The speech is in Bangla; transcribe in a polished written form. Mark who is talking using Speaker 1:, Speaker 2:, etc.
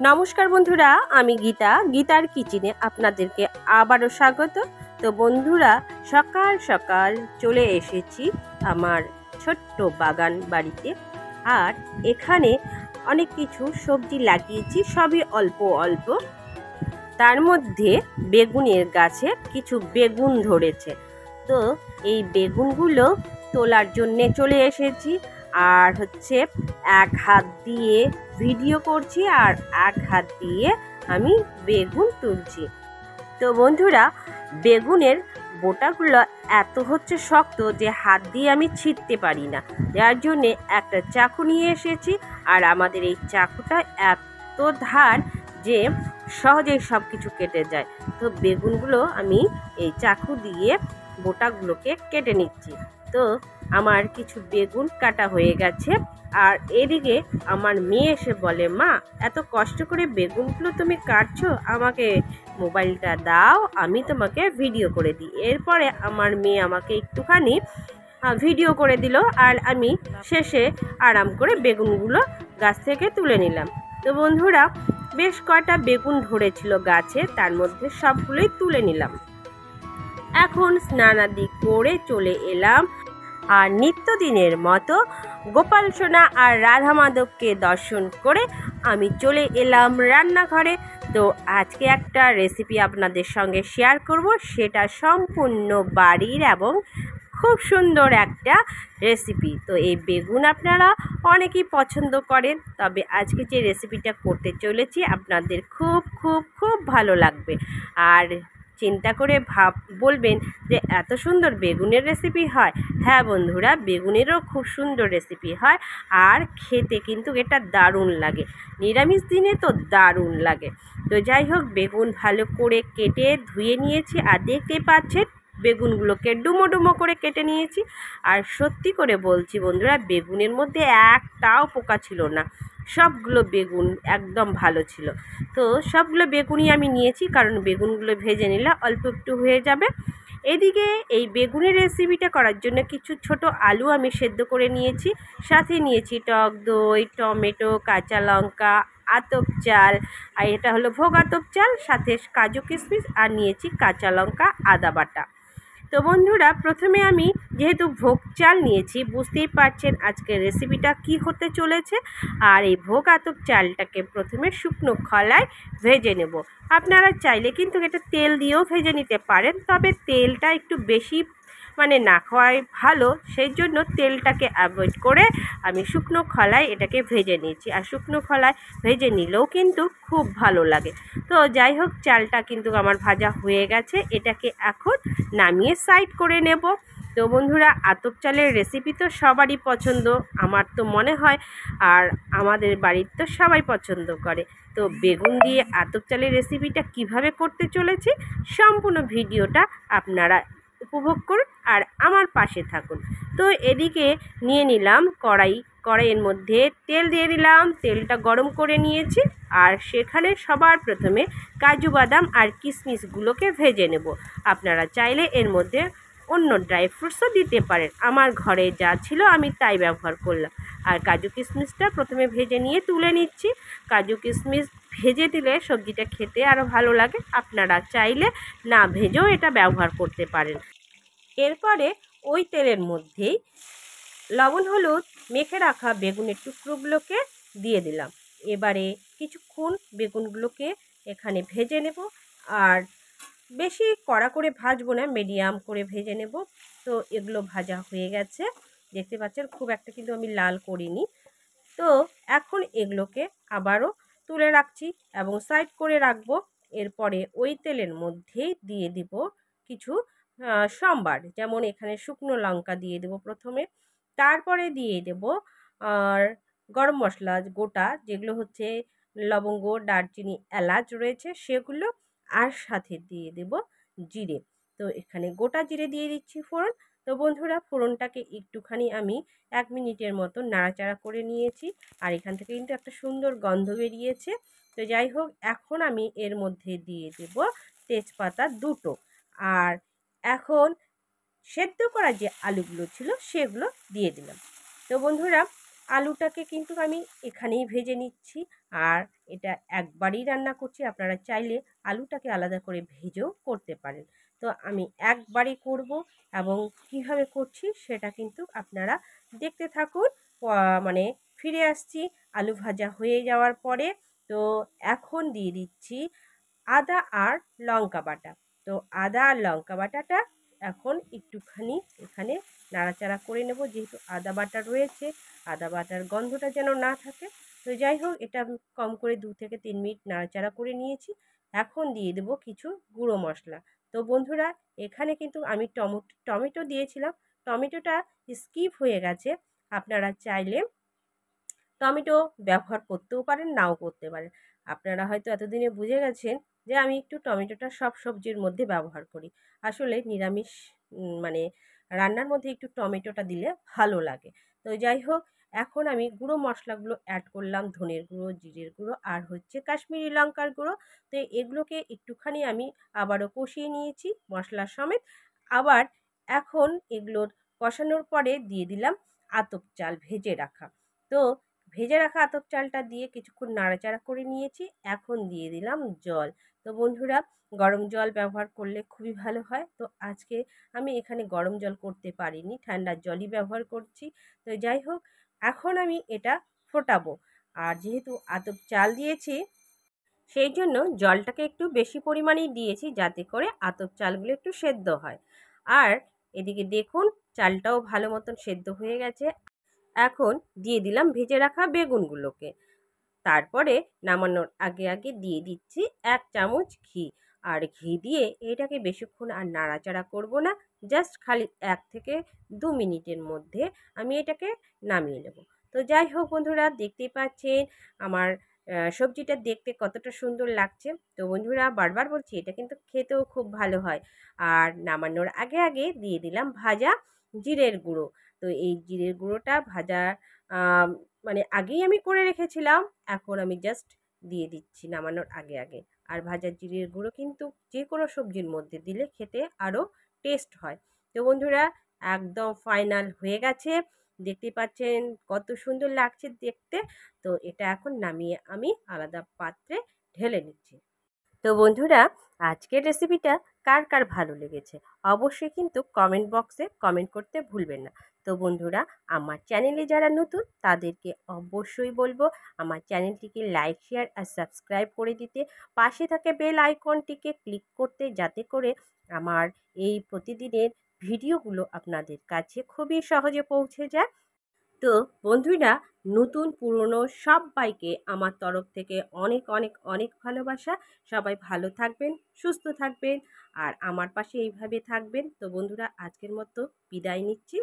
Speaker 1: নমস্কার বন্ধুরা, আমি গীতার কিচেনে আপনাদেরকে আবারও স্বাগত। তো বন্ধুরা, সকাল সকাল চলে এসেছি আমার ছোট্ট বাগান বাড়িতে। আর এখানে অনেক কিছু সবজি লাগিয়েছি, সবই অল্প অল্প। তার মধ্যে বেগুনের গাছে কিছু বেগুন ধরেছে। তো এই বেগুনগুলো তোলার জন্যে চলে এসেছি। আর এক হাত দিয়ে ভিডিও করছি আর এক হাত দিয়ে আমি বেগুন তুলছি। তো বন্ধুরা, বেগুনের বোটাগুলো এত শক্ত যে হাত দিয়ে আমি ছিঁড়তে পারি না, যার জন্যে একটা চাকু নিয়ে এসেছি। আর আমাদের এই চাকুটা এত ধার যে সহজেই সব কিছু কেটে যায়। তো বেগুনগুলো আমি এই চাকু দিয়ে বোটাগুলোকে কেটে নিচ্ছি। তো আমার কিছু বেগুন কাটা হয়ে গেছে। আর এদিকে আমার মেয়ে এসে বলে, মা, এত কষ্ট করে বেগুনগুলো তুমি কাটছো, আমাকে মোবাইলটা দাও, আমি তোমাকে ভিডিও করে দিই। এরপরে আমার মেয়ে আমাকে একটুখানি ভিডিও করে দিল। আর আমি শেষে আরাম করে বেগুনগুলো গাছ থেকে তুলে নিলাম। তো বন্ধুরা, বেশ কয়টা বেগুন ধরেছিল গাছে, তার মধ্যে সবগুলোই তুলে নিলাম। এখন স্নানাদি করে চলে এলাম। আর নিত্যদিনের মতো গোপাল সোনা আর রাধা মাধবকে দর্শন করে আমি চলে এলাম রান্নাঘরে। তো আজকে একটা রেসিপি আপনাদের সঙ্গে শেয়ার করব, সেটা সম্পূর্ণ বাড়ির এবং খুব সুন্দর একটা রেসিপি। তো এই বেগুন আপনারা অনেকেই পছন্দ করেন, তবে আজকে যে রেসিপিটা করতে চলেছি আপনাদের খুব খুব খুব ভালো লাগবে। আর চিন্তা করে বলবেন যে এত সুন্দর বেগুনের রেসিপি হয়। হ্যাঁ বন্ধুরা, বেগুনেরও খুব সুন্দর রেসিপি হয়। আর খেতে কিন্তু এটা দারুণ লাগে, নিরামিষ দিনে তো দারুণ লাগে। তো যাই হোক, বেগুন ভালো করে কেটে ধুয়ে নিয়েছি। আর দেখতে পাচ্ছেন বেগুনগুলোকে ডুমো ডুমো করে কেটে নিয়েছি। আর সত্যি করে বলছি বন্ধুরা, বেগুনের মধ্যে একটাও পোকা ছিল না, সবগুলো বেগুন একদম ভালো ছিল। তো সবগুলো বেগুনই আমি নিয়েছি, কারণ বেগুনগুলো ভেজে নিলে অল্প একটু হয়ে যাবে। এদিকে এই বেগুনের রেসিপিটা করার জন্য কিছু ছোট আলু আমি সেদ্ধ করে নিয়েছি, সাথে নিয়েছি টক দই, টমেটো, কাঁচা লঙ্কা, আতপ চাল। আর এটা হলো ভোগ আতপ চাল, সাথে কাজু কিশমিশ, আর নিয়েছি কাঁচা লঙ্কা, আদা বাটা। তো বন্ধুরা, প্রথমে আমি যেহেতু ভোগ চাল নিয়েছি, বুঝতেই পারছেন আজকের রেসিপিটা কি হতে চলেছে। আর এই ভোগ আতপ চালটাকে প্রথমে শুকনো খোলায় ভেজে নেব। আপনারা চাইলে কিন্তু এটা তেল দিয়েও ভেজে নিতে পারেন, তবে তেলটা একটু বেশি না খাওয়াই ভালো, সেই জন্য তেলটাকে অ্যাভয়েড করে আমি শুকনো খোলায় এটাকে ভেজে নিয়েছি। আর শুকনো খোলায় ভেজে নিলেও কিন্তু খুব ভালো লাগে। তো যাই হোক, চালটা কিন্তু আমার ভাজা হয়ে গেছে, এটাকে এখন নামিয়ে সাইড করে নেব। তো বন্ধুরা, আতপ চালের রেসিপি তো সবারই পছন্দ, আমার তো মনে হয়, আর আমাদের বাড়ির তো সবাই পছন্দ করে। তো বেগুন দিয়ে আতপ চালের রেসিপিটা কিভাবে করতে চলেছি, সম্পূর্ণ ভিডিওটা আপনারা উপভোগ করুন আর আমার পাশে থাকুন। তো এদিকে নিয়ে নিলাম কড়াইয়ের মধ্যে তেল দিয়ে দিলাম, তেলটা গরম করে নিয়েছি। আর সেখানে সবার প্রথমে কাজু বাদাম আর কিশমিশগুলোকে ভেজে নেব। আপনারা চাইলে এর মধ্যে অন্য ড্রাই ফ্রুটসও দিতে পারেন, আমার ঘরে যা ছিল আমি তাই ব্যবহার করলাম। আর কাজু কিশমিশটা প্রথমে ভেজে নিয়ে তুলে নিচ্ছি। কাজু কিশমিশ ভেজে দিলে সবজিটা খেতে আরও ভালো লাগে, আপনারা চাইলে না ভেজেও এটা ব্যবহার করতে পারেন। এরপরে ওই তেলের মধ্যেই লবণ হলুদ মেখে রাখা বেগুনের টুকরোগুলোকে দিয়ে দিলাম। এবারে কিছুক্ষণ বেগুনগুলোকে এখানে ভেজে নেব। আর বেশি কড়া করে ভাজবো না, মিডিয়াম করে ভেজে নেব। তো এগুলো ভাজা হয়ে গেছে, দেখতে পাচ্ছেন খুব একটা কিন্তু আমি লাল করিনি। তো এখন এগুলোকে আবারও তুলে রাখছি এবং সাইড করে রাখবো। এরপরে ওই তেলের মধ্যেই দিয়ে দিব কিছু সম্বার, যেমন এখানে শুকনো লঙ্কা দিয়ে দেব প্রথমে, তারপরে দিয়ে দেব আর গরম মশলা গোটা, যেগুলো লবঙ্গ, দারচিনি, এলাচ রয়েছে সেগুলো, আর সাথে দিয়ে দেব জিরে। তো এখানে গোটা জিরে দিয়ে দিচ্ছি ফোড়ন। তো বন্ধুরা, ফোড়নটাকে একটুখানি আমি 1 মিনিটের মতো নাড়াচাড়া করে নিয়েছি। আর এখান থেকে কিন্তু একটা সুন্দর গন্ধ বেরিয়েছে। তো যাই হোক, এখন আমি এর মধ্যে দিয়ে দেব তেজপাতা 2টো। আর এখন সেদ্ধ করা যে আলুগুলো ছিল সেগুলো দিয়ে দিলাম। তো বন্ধুরা, আলুটাকে কিন্তু আমি এখানেই ভেজে নিচ্ছি। আর এটা একবারই রান্না করছি, আপনারা চাইলে আলুটাকে আলাদা করে ভেজেও করতে পারেন। তো আমি একবারই করব এবং কিভাবে করছি সেটা কিন্তু আপনারা দেখতে থাকুন। মানে ফিরে আসছি আলু ভাজা হয়ে যাওয়ার পরে। তো এখন দিয়ে দিচ্ছি আদা আর লঙ্কা বাটা। তো আদা আর লঙ্কা বাটাটা এখন একটুখানি এখানে নাড়াচাড়া করে নেব, যেহেতু আদা বাটা রয়েছে, আদা বাটার গন্ধটা যেন না থাকে। তো যাই হোক, এটা আমি কম করে 2 থেকে 3 মিনিট নাড়াচাড়া করে নিয়েছি। এখন দিয়ে দেবো কিছু গুঁড়ো মশলা। তো বন্ধুরা, এখানে কিন্তু আমি টমেটো দিয়েছিলাম, টমেটোটা স্কিপ হয়ে গেছে। আপনারা চাইলে টমেটো ব্যবহার করতেও পারেন, নাও করতে পারেন। আপনারা হয়তো এতদিনে বুঝে গেছেন যে আমি একটু টমেটোটা সব সবজির মধ্যে ব্যবহার করি। আসলে নিরামিষ মানে রান্নার মধ্যে একটু টমেটোটা দিলে ভালো লাগে। তো যাই হোক, এখন আমি গুঁড়ো মশলাগুলো অ্যাড করলাম, ধনের গুঁড়ো, জিরের গুঁড়ো আর হচ্ছে কাশ্মীরি লঙ্কার গুঁড়ো। তো এগুলোকে একটুখানি আমি আবারও কষিয়ে নিয়েছি মশলা সমেত। আবার এখন এগুলোর কষানোর পরে দিয়ে দিলাম আতপ চাল ভেজে রাখা। তো ভেজে রাখা আতপ চালটা দিয়ে কিছুক্ষণ নাড়াচাড়া করে নিয়েছি। এখন দিয়ে দিলাম জল। তো বন্ধুরা, গরম জল ব্যবহার করলে খুবই ভালো হয়। তো আজকে আমি এখানে গরম জল করতে পারিনি, ঠান্ডা জলই ব্যবহার করছি। তো যাই হোক, এখন আমি এটা ফোটাবো। আর যেহেতু আতপ চাল দিয়েছি, সেই জন্য জলটাকে একটু বেশি পরিমাণেই দিয়েছি, যাতে করে আতপ চালগুলো একটু সেদ্ধ হয়। আর এদিকে দেখুন, চালটাও ভালো মতন সেদ্ধ হয়ে গেছে। এখন দিয়ে দিলাম ভেজে রাখা বেগুনগুলোকে। তারপরে নামানোর আগে আগে দিয়ে দিচ্ছি 1 চামচ ঘি। আর ঘি দিয়ে এটাকে বেশিক্ষণ আর নাড়াচাড়া করব না, জাস্ট খালি 1 থেকে 2 মিনিটের মধ্যে আমি এটাকে নামিয়ে নেব। তো যাই হোক বন্ধুরা, দেখতেই পাচ্ছেন আমার সবজিটা দেখতে কতটা সুন্দর লাগছে। তো বন্ধুরা, বারবার বলছি, এটা কিন্তু খেতেও খুব ভালো হয়। আর নামানোর আগে আগে দিয়ে দিলাম ভাজা জিরের গুঁড়ো। তো এই জিরের গুঁড়োটা ভাজা মানে আগেই আমি করে রেখেছিলাম, এখন আমি জাস্ট দিয়ে দিচ্ছি নামানোর আগে আগে। আর ভাজা জিরের গুঁড়ো কিন্তু যে কোনো সবজির মধ্যে দিলে খেতে আরও টেস্ট হয়। তো বন্ধুরা, একদম ফাইনাল হয়ে গেছে, দেখতেই পাচ্ছেন কত সুন্দর লাগছে দেখতে। তো এটা এখন নামিয়ে আমি আলাদা পাত্রে ঢেলে নিচ্ছি। তো বন্ধুরা, আজকের রেসিপিটা কার কার ভালো লেগেছে অবশ্যই কিন্তু কমেন্ট বক্সে কমেন্ট করতে ভুলবেন না। তো বন্ধুরা, আমার চ্যানেলে যারা নতুন তাদেরকে অবশ্যই বলবো আমার চ্যানেলটিকে লাইক, শেয়ার আর সাবস্ক্রাইব করে দিতে, পাশে থাকা বেল আইকনটিকে ক্লিক করতে, যাতে করে আমার এই প্রতিদিনের ভিডিওগুলো আপনাদের কাছে খুবই সহজে পৌঁছে যায়। তো বন্ধুরা, নতুন পুরনো সবাইকে আমার তরফ থেকে অনেক অনেক অনেক ভালোবাসা। সবাই ভালো থাকবেন, সুস্থ থাকবেন আর আমার পাশে এইভাবে থাকবেন। তো বন্ধুরা, আজকের মতো বিদায় নিচ্ছি।